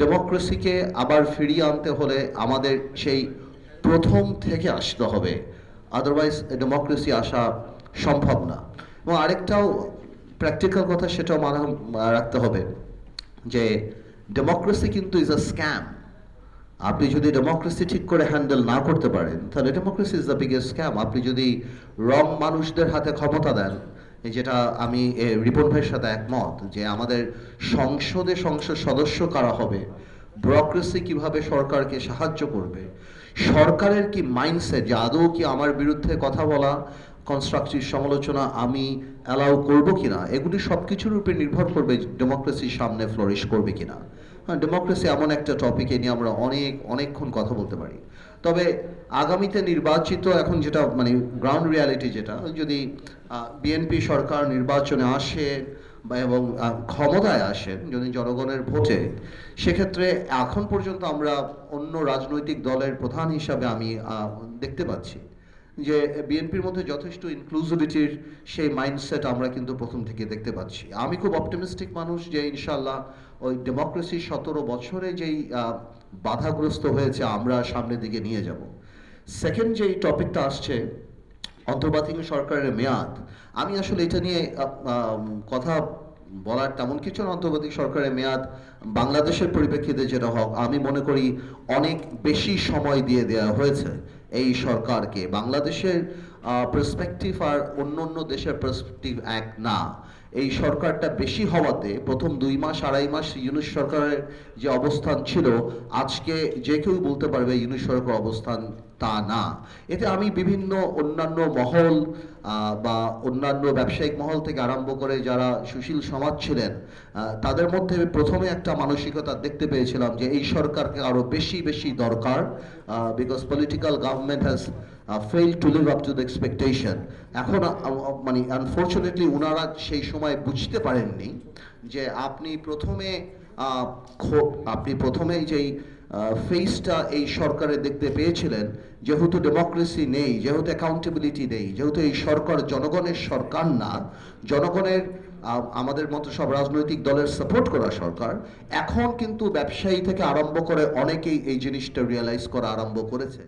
ডেমোক্রেসিকে আবার ফিরিয়ে আনতে হলে আমাদের সেই প্রথম থেকে আসতে হবে, আদারওয়াইজ ডেমোক্রেসি আসা সম্ভব না। এবং আরেকটাও প্র্যাকটিক্যাল কথা, সেটাও রাখতে হবে যে ডেমোক্রেসি কিন্তু ইজ আ স্ক্যাম। আপনি যদি ডেমোক্রেসি ঠিক করে হ্যান্ডেল না করতে পারেন, তাহলে democracy is the biggest scam. আপনি যদি রং মানুষদের হাতে ক্ষমতা দেন, যেটা আমি রিপন ভাইয়ের সাথে একমত, যে আমাদের সংসদে সংসদ সদস্য কারা হবে, ব্যুরোক্রেসি কিভাবে সরকারকে সাহায্য করবে, সরকারের কি মাইন্ডসেট, যে আদৌ কি আমার বিরুদ্ধে কথা বলা, কনস্ট্রাকটিভ সমালোচনা আমি অ্যালাউ করব কিনা, এগুলি সব কিছুর উপরে নির্ভর করবে ডেমোক্রেসির সামনে ফ্লোরিশ করবে কিনা। হ্যাঁ, ডেমোক্রেসি এমন একটা টপিকে নিয়ে আমরা অনেকক্ষণ কথা বলতে পারি। তবে আগামীতে নির্বাচিত, এখন যেটা মানে গ্রাউন্ড রিয়ালিটি, যেটা যদি বিএনপি সরকার নির্বাচনে আসে বা এবং ক্ষমতায় আসেন যদি জনগণের ভোটে, সেক্ষেত্রে এখন পর্যন্ত আমরা অন্য রাজনৈতিক দলের প্রধান হিসাবে আমি দেখতে পাচ্ছি যে বিএনপির মধ্যে যথেষ্ট ইনক্লুসিভিটির সেই মাইন্ডসেট আমরা কিন্তু প্রথম থেকে দেখতে পাচ্ছি। আমি খুব অপটিমিস্টিক মানুষ যে ইনশাল্লাহ ওই ডেমোক্রেসি 17 বছরে যেই বাধাগ্রস্ত হয়েছে আমরা সামনের দিকে নিয়ে যাব। সেকেন্ড যেই টপিকটা আসছে, অন্তর্বর্তীকালীন সরকারের মেয়াদ, আমি আসলে এটা নিয়ে কথা বলার তেমন কিছু না। অন্তর্বর্তী সরকারের মেয়াদ বাংলাদেশের পরিপ্রেক্ষিতে যেটা হোক, আমি মনে করি অনেক বেশি সময় দিয়ে দেওয়া হয়েছে এই সরকারকে। বাংলাদেশের পার্সপেক্টিভ আর অন্য দেশের পার্সপেক্টিভ এক না। এই সরকারটা বেশি হওয়াতে প্রথম 2 মাস 2.5 মাস ইউনূস সরকারের যে অবস্থান ছিল, আজকে যে কেউ বলতে পারবে ইউনূস সরকার অবস্থান তা না। এতে আমি বিভিন্ন অন্যান্য মহল বা অন্যান্য ব্যবসায়িক মহল থেকে আরম্ভ করে যারা সুশীল সমাজ ছিলেন, তাদের মধ্যে প্রথমে একটা মানসিকতা দেখতে পেয়েছিলাম যে এই সরকারকে আরো বেশি বেশি দরকার, because political government has failed to live up to the expectation। এখন মানে আনফর্চুনেটলি ওনারা সেই সময় বুঝতে পারেননি যে আপনি প্রথমে যেই ফেসটা এই সরকারে দেখতে পেয়েছিলেন, যেহেতু ডেমোক্রেসি নেই, যেহেতু অ্যাকাউন্টেবিলিটি নেই, যেহেতু এই সরকার জনগণের সরকার না, জনগণের আমাদের মতো সব রাজনৈতিক দলের সাপোর্ট করা সরকার, এখন কিন্তু ব্যবসায়ী থেকে আরম্ভ করে অনেকেই এই জিনিসটা রিয়েলাইজ করা আরম্ভ করেছে।